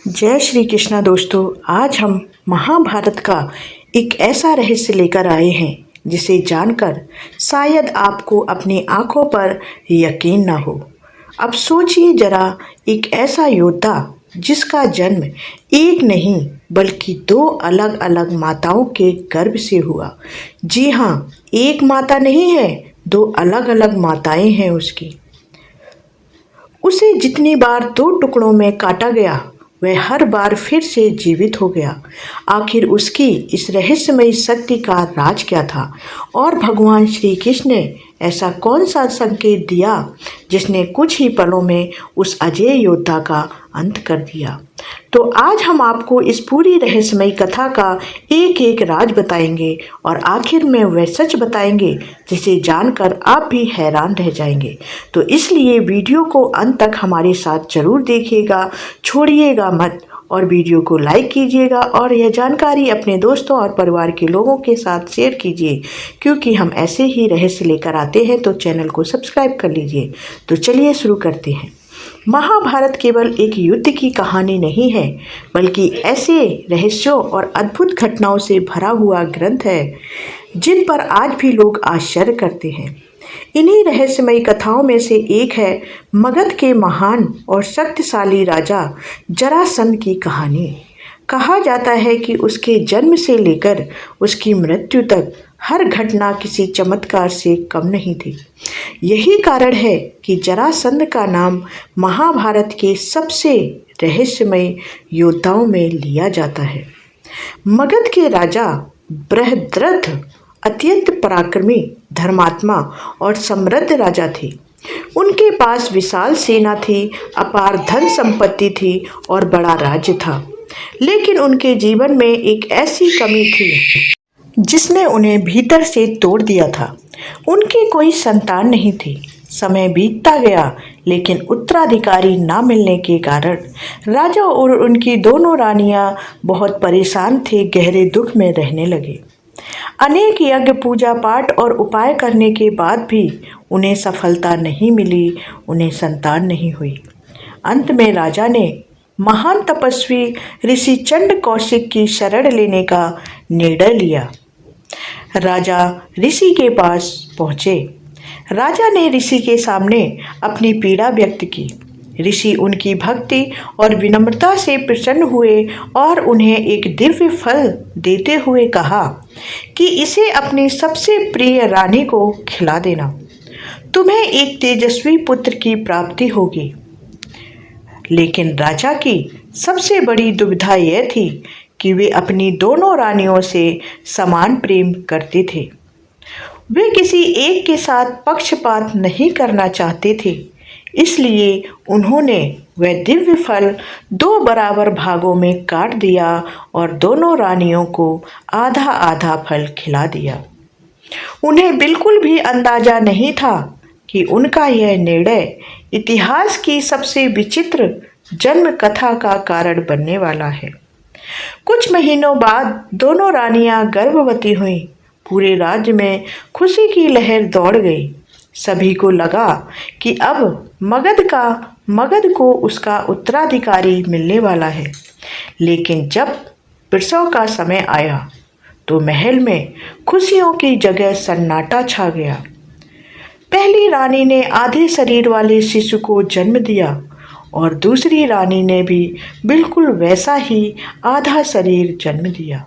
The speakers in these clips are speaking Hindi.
जय श्री कृष्णा दोस्तों। आज हम महाभारत का एक ऐसा रहस्य लेकर आए हैं जिसे जानकर शायद आपको अपनी आंखों पर यकीन ना हो। अब सोचिए जरा, एक ऐसा योद्धा जिसका जन्म एक नहीं बल्कि दो अलग अलग माताओं के गर्भ से हुआ। जी हाँ, एक माता नहीं है, दो अलग अलग माताएं हैं उसकी। उसे जितनी बार दो टुकड़ों में काटा गया वह हर बार फिर से जीवित हो गया। आखिर उसकी इस रहस्यमयी शक्ति का राज क्या था और भगवान श्री कृष्ण ने ऐसा कौन सा संकेत दिया जिसने कुछ ही पलों में उस अजेय योद्धा का अंत कर दिया। तो आज हम आपको इस पूरी रहस्यमयी कथा का एक एक राज बताएंगे और आखिर में वह सच बताएंगे जिसे जानकर आप भी हैरान रह जाएंगे। तो इसलिए वीडियो को अंत तक हमारे साथ जरूर देखिएगा, छोड़िएगा मत और वीडियो को लाइक कीजिएगा और यह जानकारी अपने दोस्तों और परिवार के लोगों के साथ शेयर कीजिए, क्योंकि हम ऐसे ही रहस्य लेकर आते हैं। तो चैनल को सब्सक्राइब कर लीजिए। तो चलिए शुरू करते हैं। महाभारत केवल एक युद्ध की कहानी नहीं है, बल्कि ऐसे रहस्यों और अद्भुत घटनाओं से भरा हुआ ग्रंथ है जिन पर आज भी लोग आश्चर्य करते हैं। इन्हीं रहस्यमयी कथाओं में से एक है मगध के महान और शक्तिशाली राजा जरासंध की कहानी। कहा जाता है कि उसके जन्म से लेकर उसकी मृत्यु तक हर घटना किसी चमत्कार से कम नहीं थी। यही कारण है कि जरासंध का नाम महाभारत के सबसे रहस्यमय योद्धाओं में लिया जाता है। मगध के राजा बृहद्रथ अत्यंत पराक्रमी, धर्मात्मा और समृद्ध राजा थे। उनके पास विशाल सेना थी, अपार धन संपत्ति थी और बड़ा राज्य था। लेकिन उनके जीवन में एक ऐसी कमी थी जिसने उन्हें भीतर से तोड़ दिया था। उनकी कोई संतान नहीं थी। समय बीतता गया, लेकिन उत्तराधिकारी ना मिलने के कारण राजा और उनकी दोनों रानियां बहुत परेशान थे, गहरे दुख में रहने लगे। अनेक यज्ञ, पूजा पाठ और उपाय करने के बाद भी उन्हें सफलता नहीं मिली, उन्हें संतान नहीं हुई। अंत में राजा ने महान तपस्वी ऋषि चंड कौशिक की शरण लेने का निर्णय लिया। राजा ऋषि के पास पहुँचे। राजा ने ऋषि के सामने अपनी पीड़ा व्यक्त की। ऋषि उनकी भक्ति और विनम्रता से प्रसन्न हुए और उन्हें एक दिव्य फल देते हुए कहा कि इसे अपनी सबसे प्रिय रानी को खिला देना। तुम्हें एक तेजस्वी पुत्र की प्राप्ति होगी। लेकिन राजा की सबसे बड़ी दुविधा यह थी कि वे अपनी दोनों रानियों से समान प्रेम करते थे। वे किसी एक के साथ पक्षपात नहीं करना चाहते थे, इसलिए उन्होंने वह दिव्य फल दो बराबर भागों में काट दिया और दोनों रानियों को आधा आधा फल खिला दिया। उन्हें बिल्कुल भी अंदाजा नहीं था कि उनका यह निर्णय इतिहास की सबसे विचित्र जन्म कथा का कारण बनने वाला है। कुछ महीनों बाद दोनों रानियां गर्भवती हुईं। पूरे राज्य में खुशी की लहर दौड़ गई। सभी को लगा कि अब मगध को उसका उत्तराधिकारी मिलने वाला है। लेकिन जब प्रसव का समय आया तो महल में खुशियों की जगह सन्नाटा छा गया। पहली रानी ने आधे शरीर वाले शिशु को जन्म दिया और दूसरी रानी ने भी बिल्कुल वैसा ही आधा शरीर जन्म दिया।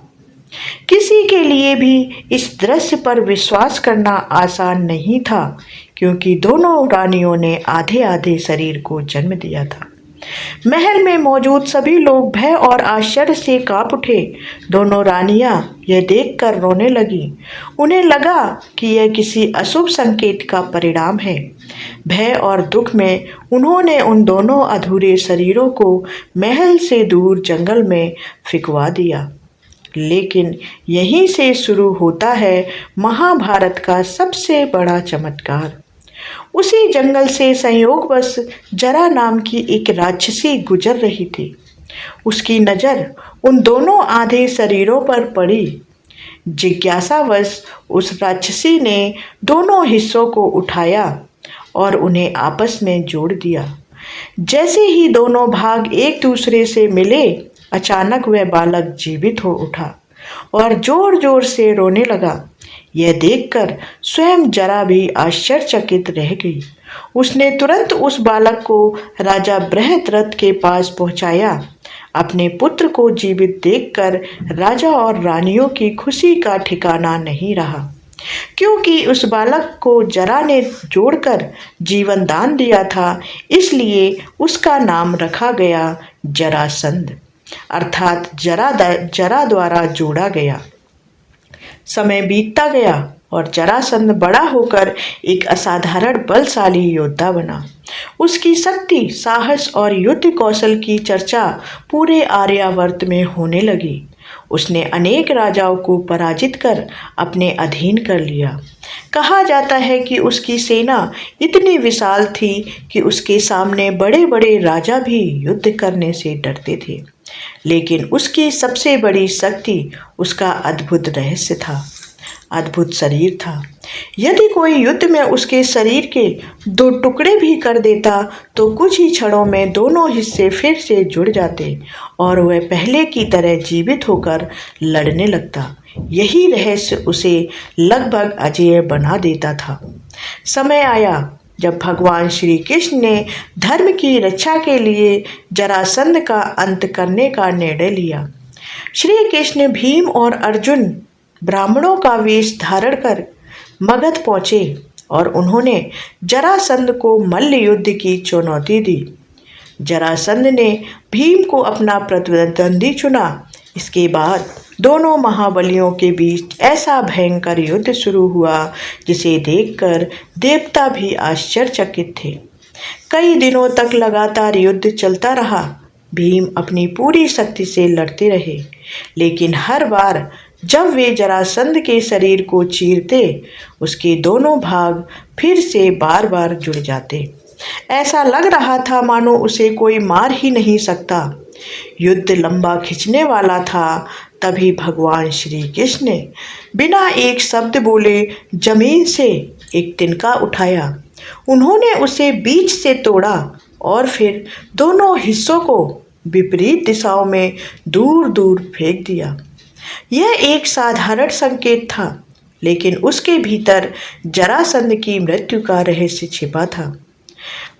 किसी के लिए भी इस दृश्य पर विश्वास करना आसान नहीं था, क्योंकि दोनों रानियों ने आधे आधे शरीर को जन्म दिया था। महल में मौजूद सभी लोग भय और आश्चर्य से कांप उठे। दोनों रानियां यह देखकर रोने लगीं। उन्हें लगा कि यह किसी अशुभ संकेत का परिणाम है। भय और दुख में उन्होंने उन दोनों अधूरे शरीरों को महल से दूर जंगल में फेंकवा दिया। लेकिन यहीं से शुरू होता है महाभारत का सबसे बड़ा चमत्कार। उसी जंगल से संयोगवश जरा नाम की एक राक्षसी गुजर रही थी। उसकी नज़र उन दोनों आधे शरीरों पर पड़ी। जिज्ञासावश उस राक्षसी ने दोनों हिस्सों को उठाया और उन्हें आपस में जोड़ दिया। जैसे ही दोनों भाग एक दूसरे से मिले, अचानक वह बालक जीवित हो उठा और जोर जोर से रोने लगा। यह देखकर स्वयं जरा भी आश्चर्यचकित रह गई। उसने तुरंत उस बालक को राजा बृहद्रथ के पास पहुंचाया। अपने पुत्र को जीवित देखकर राजा और रानियों की खुशी का ठिकाना नहीं रहा, क्योंकि उस बालक को जरा ने जोड़कर जीवन दान दिया था। इसलिए उसका नाम रखा गया जरासंध, अर्थात जरा द्वारा जोड़ा गया। समय बीतता गया और जरासंध बड़ा होकर एक असाधारण बलशाली योद्धा बना। उसकी शक्ति, साहस और युद्ध कौशल की चर्चा पूरे आर्यावर्त में होने लगी। उसने अनेक राजाओं को पराजित कर अपने अधीन कर लिया। कहा जाता है कि उसकी सेना इतनी विशाल थी कि उसके सामने बड़े बड़े राजा भी युद्ध करने से डरते थे। लेकिन उसकी सबसे बड़ी शक्ति उसका अद्भुत रहस्य था, अद्भुत शरीर था। यदि कोई युद्ध में उसके शरीर के 2 टुकड़े भी कर देता तो कुछ ही क्षणों में दोनों हिस्से फिर से जुड़ जाते और वह पहले की तरह जीवित होकर लड़ने लगता। यही रहस्य उसे लगभग अजेय बना देता था। समय आया जब भगवान श्री कृष्ण ने धर्म की रक्षा के लिए जरासंध का अंत करने का निर्णय लिया। श्री कृष्ण, भीम और अर्जुन ब्राह्मणों का वेश धारण कर मगध पहुँचे और उन्होंने जरासंध को मल्ल युद्ध की चुनौती दी। जरासंध ने भीम को अपना प्रतिद्वंदी चुना। इसके बाद दोनों महाबलियों के बीच ऐसा भयंकर युद्ध शुरू हुआ जिसे देखकर देवता भी आश्चर्यचकित थे। कई दिनों तक लगातार युद्ध चलता रहा। भीम अपनी पूरी शक्ति से लड़ते रहे, लेकिन हर बार जब वे जरासंध के शरीर को चीरते, उसके दोनों भाग फिर से बार बार जुड़ जाते। ऐसा लग रहा था मानो उसे कोई मार ही नहीं सकता। युद्ध लंबा खिंचने वाला था। तभी भगवान श्री कृष्ण ने बिना एक शब्द बोले जमीन से एक तिनका उठाया। उन्होंने उसे बीच से तोड़ा और फिर दोनों हिस्सों को विपरीत दिशाओं में दूर दूर फेंक दिया। यह एक साधारण संकेत था, लेकिन उसके भीतर जरासंध की मृत्यु का रहस्य छिपा था।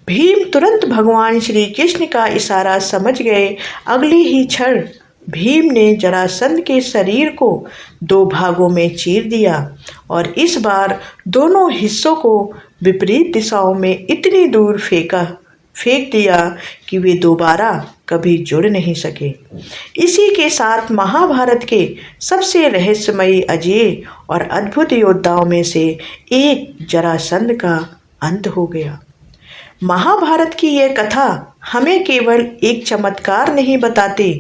भीम तुरंत भगवान श्री कृष्ण का इशारा समझ गए। अगले ही क्षण भीम ने जरासंध के शरीर को 2 भागों में चीर दिया और इस बार दोनों हिस्सों को विपरीत दिशाओं में इतनी दूर फेंक दिया कि वे दोबारा कभी जुड़ नहीं सके। इसी के साथ महाभारत के सबसे रहस्यमयी, अजेय और अद्भुत योद्धाओं में से एक जरासंध का अंत हो गया। महाभारत की यह कथा हमें केवल एक चमत्कार नहीं बताती,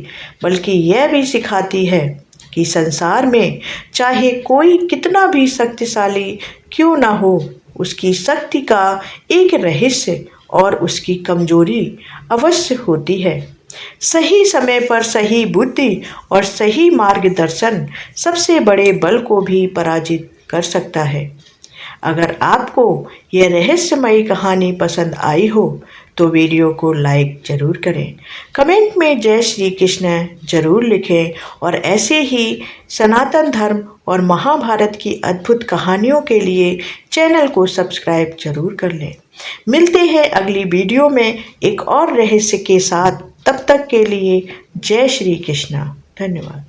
बल्कि यह भी सिखाती है कि संसार में चाहे कोई कितना भी शक्तिशाली क्यों ना हो, उसकी शक्ति का एक रहस्य और उसकी कमजोरी अवश्य होती है। सही समय पर सही बुद्धि और सही मार्गदर्शन सबसे बड़े बल को भी पराजित कर सकता है। अगर आपको यह रहस्यमयी कहानी पसंद आई हो तो वीडियो को लाइक ज़रूर करें, कमेंट में जय श्री कृष्ण ज़रूर लिखें और ऐसे ही सनातन धर्म और महाभारत की अद्भुत कहानियों के लिए चैनल को सब्सक्राइब ज़रूर कर लें। मिलते हैं अगली वीडियो में एक और रहस्य के साथ। तब तक के लिए जय श्री कृष्ण। धन्यवाद।